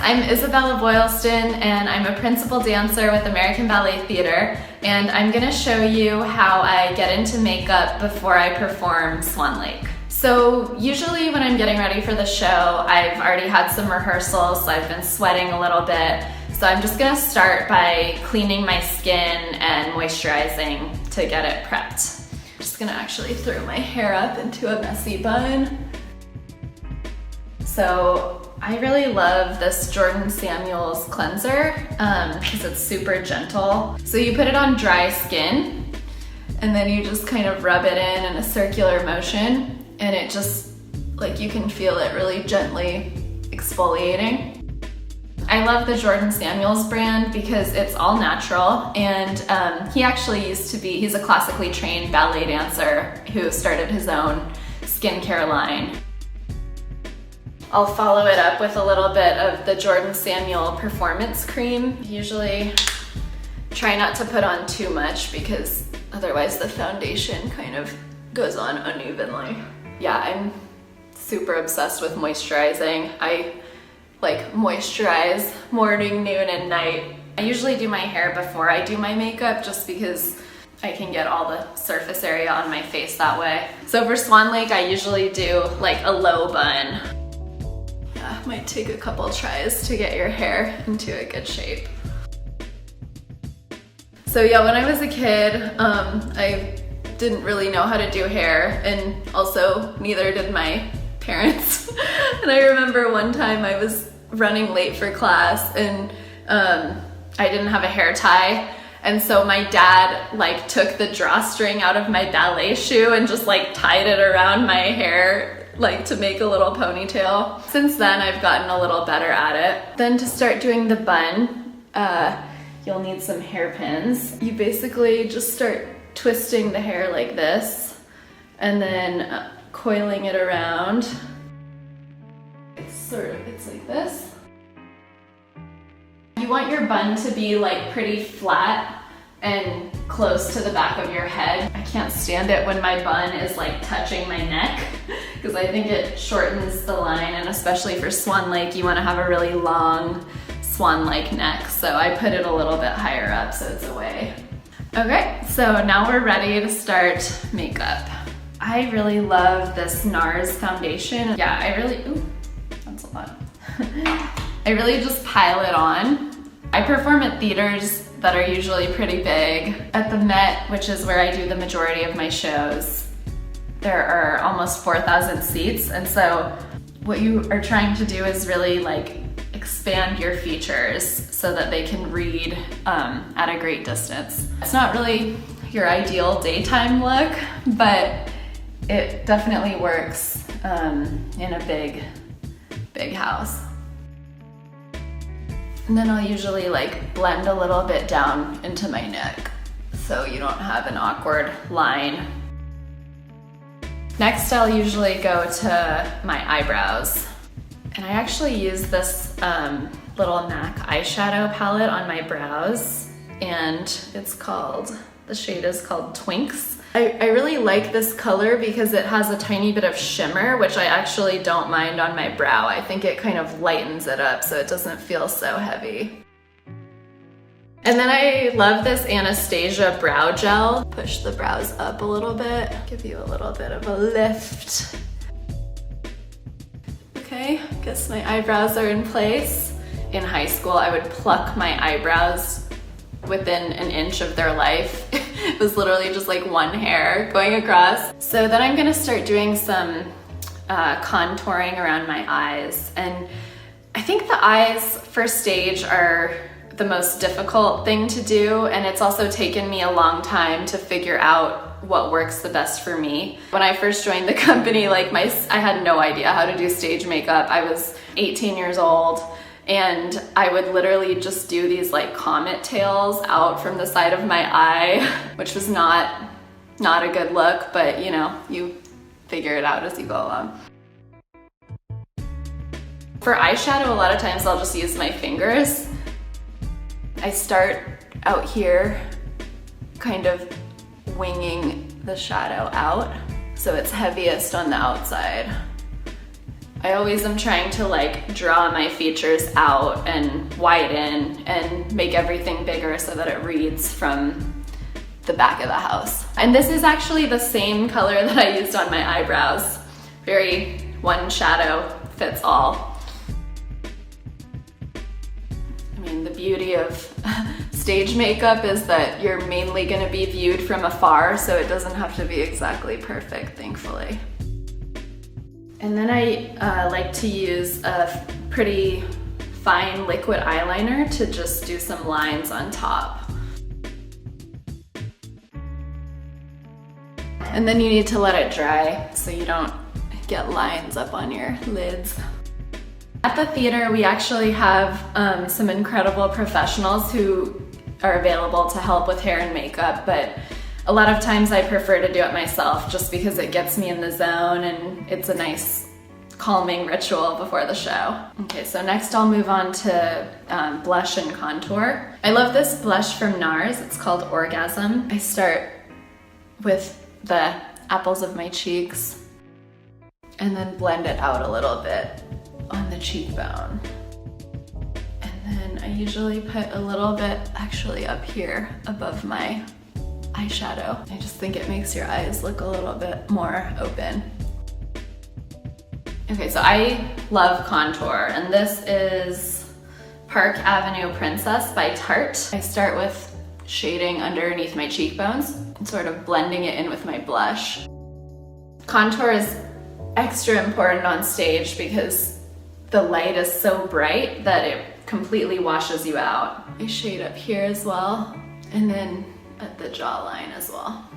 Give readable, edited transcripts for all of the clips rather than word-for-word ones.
I'm Isabella Boylston and I'm a principal dancer with American Ballet Theater, and I'm gonna show you how I get into makeup before I perform Swan Lake. So usually when I'm getting ready for the show, I've already had some rehearsals, so I've been sweating a little bit. So I'm just gonna start by cleaning my skin and moisturizing to get it prepped. I'm just gonna actually throw my hair up into a messy bun. So I really love this Jordan Samuels cleanser because it's super gentle. So you put it on dry skin and then you just kind of rub it in a circular motion, and it just, like, you can feel it really gently exfoliating. I love the Jordan Samuels brand because it's all natural, and he actually he's a classically trained ballet dancer who started his own skincare line. I'll follow it up with a little bit of the Jordan Samuel Performance Cream. Usually try not to put on too much because otherwise the foundation kind of goes on unevenly. Yeah, I'm super obsessed with moisturizing. I like moisturize morning, noon, and night. I usually do my hair before I do my makeup just because I can get all the surface area on my face that way. So for Swan Lake, I usually do like a low bun. Yeah, might take a couple tries to get your hair into a good shape. So yeah, when I was a kid, I didn't really know how to do hair, and also neither did my parents. And I remember one time I was running late for class and I didn't have a hair tie, and so my dad like took the drawstring out of my ballet shoe and just like tied it around my hair like to make a little ponytail. Since then I've gotten a little better at it. Then to start doing the bun, you'll need some hairpins. You basically just start twisting the hair like this and then coiling it around. It's like this. You want your bun to be like pretty flat and close to the back of your head. I can't stand it when my bun is like touching my neck because I think it shortens the line, and especially for Swan Lake, you want to have a really long swan-like neck. So I put it a little bit higher up so it's away. Okay, so now we're ready to start makeup. I really love this NARS foundation. Yeah, ooh, that's a lot. I really just pile it on. I perform at theaters that are usually pretty big. At the Met, which is where I do the majority of my shows, there are almost 4,000 seats, and so what you are trying to do is really like expand your features so that they can read at a great distance. It's not really your ideal daytime look, but it definitely works in a big house. And then I'll usually like blend a little bit down into my neck so you don't have an awkward line. Next, I'll usually go to my eyebrows. And I actually use this little MAC eyeshadow palette on my brows, and the shade is called Twinks. I really like this color because it has a tiny bit of shimmer, which I actually don't mind on my brow. I think it kind of lightens it up so it doesn't feel so heavy. And then I love this Anastasia brow gel. Push the brows up a little bit, give you a little bit of a lift. Okay, guess my eyebrows are in place. In high school, I would pluck my eyebrows within an inch of their life. It was literally just like one hair going across. So then I'm gonna start doing some contouring around my eyes. And I think the eyes for stage are the most difficult thing to do, and it's also taken me a long time to figure out what works the best for me. When I first joined the company, I had no idea how to do stage makeup. I was 18 years old, and I would literally just do these like comet tails out from the side of my eye, which was not a good look, but you know, you figure it out as you go along. For eyeshadow, a lot of times I'll just use my fingers. I start out here, kind of winging the shadow out so it's heaviest on the outside. I always am trying to like draw my features out and widen and make everything bigger so that it reads from the back of the house. And this is actually the same color that I used on my eyebrows. Very one shadow fits all. I mean, the beauty of stage makeup is that you're mainly going to be viewed from afar, so it doesn't have to be exactly perfect, thankfully. And then I like to use a pretty fine liquid eyeliner to just do some lines on top. And then you need to let it dry so you don't get lines up on your lids. At the theater, we actually have some incredible professionals who are available to help with hair and makeup, but a lot of times I prefer to do it myself just because it gets me in the zone and it's a nice calming ritual before the show. Okay, so next I'll move on to blush and contour. I love this blush from NARS. It's called Orgasm. I start with the apples of my cheeks and then blend it out a little bit on the cheekbone. And then I usually put a little bit actually up here above my eyeshadow. I just think it makes your eyes look a little bit more open. Okay, so I love contour, and this is Park Avenue Princess by Tarte. I start with shading underneath my cheekbones and sort of blending it in with my blush. Contour is extra important on stage because the light is so bright that it completely washes you out. I shade up here as well, and then at the jawline as well.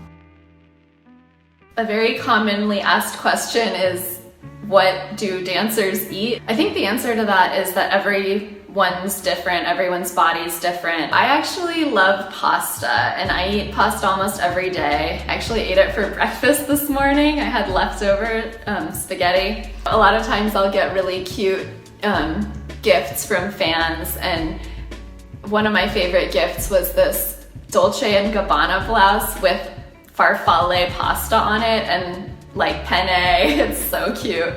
A very commonly asked question is, what do dancers eat? I think the answer to that is that everyone's different, everyone's body's different. I actually love pasta, and I eat pasta almost every day. I actually ate it for breakfast this morning. I had leftover spaghetti. A lot of times I'll get really cute gifts from fans, and one of my favorite gifts was this Dolce & Gabbana blouse with farfalle pasta on it and like penne. It's so cute.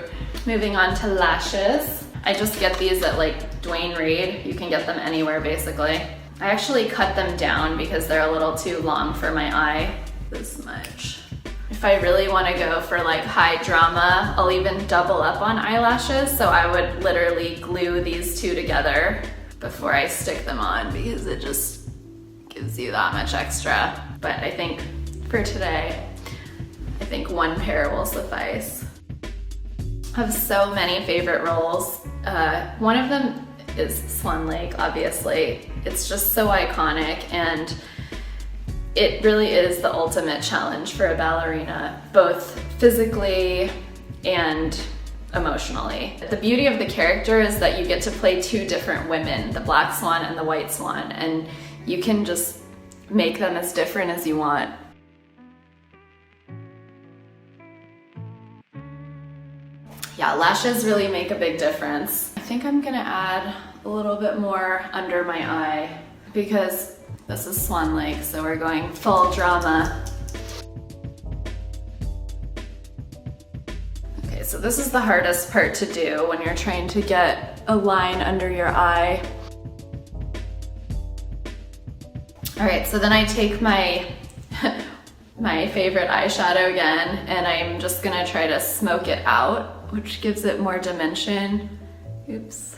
Moving on to lashes. I just get these at like Dwayne Reed. You can get them anywhere basically. I actually cut them down because they're a little too long for my eye, this much. If I really want to go for like high drama, I'll even double up on eyelashes. So I would literally glue these two together before I stick them on because it just gives you that much extra. But I think for today, I think one pair will suffice. I have so many favorite rolls. One of them is Swan Lake, obviously. It's just so iconic, and it really is the ultimate challenge for a ballerina, both physically and emotionally. The beauty of the character is that you get to play two different women, the black swan and the white swan, and you can just make them as different as you want. Yeah, lashes really make a big difference. I think I'm gonna add a little bit more under my eye because this is Swan Lake, so we're going full drama. Okay, so this is the hardest part to do when you're trying to get a line under your eye. All right, so then I take my my favorite eyeshadow again, and I'm just gonna try to smoke it out, which gives it more dimension. Oops.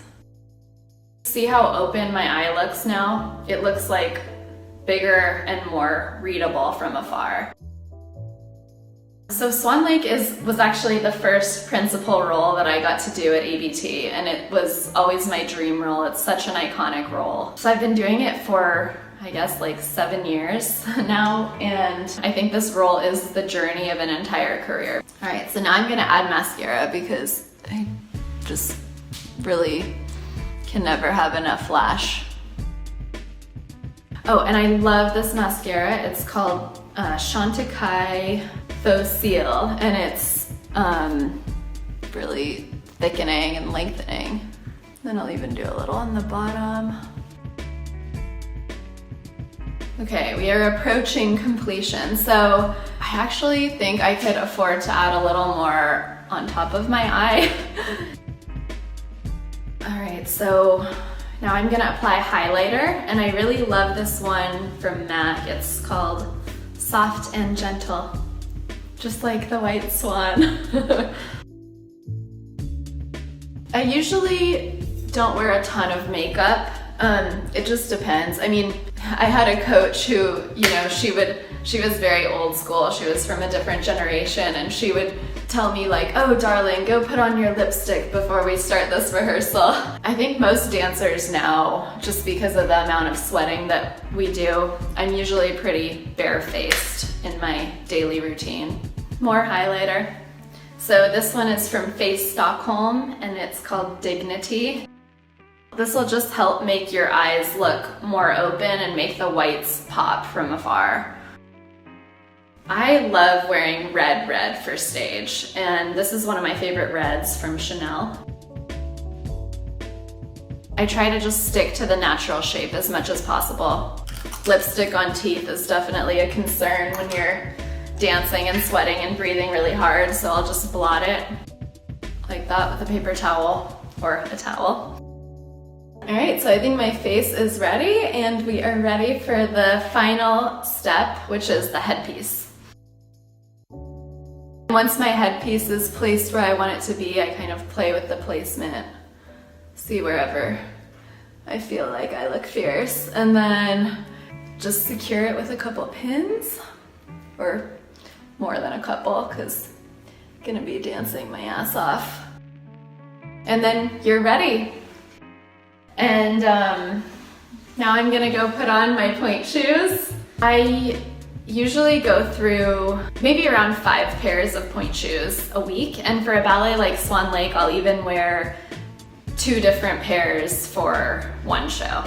See how open my eye looks now? It looks like bigger and more readable from afar. So Swan Lake was actually the first principal role that I got to do at ABT, and it was always my dream role. It's such an iconic role. So I've been doing it for, I guess, like 7 years now, and I think this role is the journey of an entire career. All right, so now I'm gonna add mascara because I just really can never have enough flash. Oh, and I love this mascara. It's called Chantecaille Faux Seal, and it's really thickening and lengthening. Then I'll even do a little on the bottom. Okay, we are approaching completion. So I actually think I could afford to add a little more on top of my eye. All right, so now I'm gonna apply highlighter, and I really love this one from MAC. It's called Soft and Gentle, just like the white swan. I usually don't wear a ton of makeup. It just depends. I mean, I had a coach who, you know, she was very old school. She was from a different generation, and she would tell me like, oh darling, go put on your lipstick before we start this rehearsal. I think most dancers now, just because of the amount of sweating that we do, I'm usually pretty barefaced in my daily routine. More highlighter. So this one is from Face Stockholm, and it's called Dignity. This will just help make your eyes look more open and make the whites pop from afar. I love wearing red for stage, and this is one of my favorite reds from Chanel. I try to just stick to the natural shape as much as possible. Lipstick on teeth is definitely a concern when you're dancing and sweating and breathing really hard, so I'll just blot it like that with a paper towel or a towel. All right, so I think my face is ready, and we are ready for the final step, which is the headpiece. Once my headpiece is placed where I want it to be, I kind of play with the placement, see wherever I feel like I look fierce, and then just secure it with a couple pins, or more than a couple, because I'm gonna be dancing my ass off. And then you're ready. And now I'm gonna go put on my pointe shoes. I usually go through maybe around 5 pairs of pointe shoes a week, and for a ballet like Swan Lake, I'll even wear 2 different pairs for one show.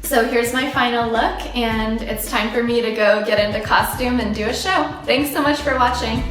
So here's my final look, and it's time for me to go get into costume and do a show. Thanks so much for watching.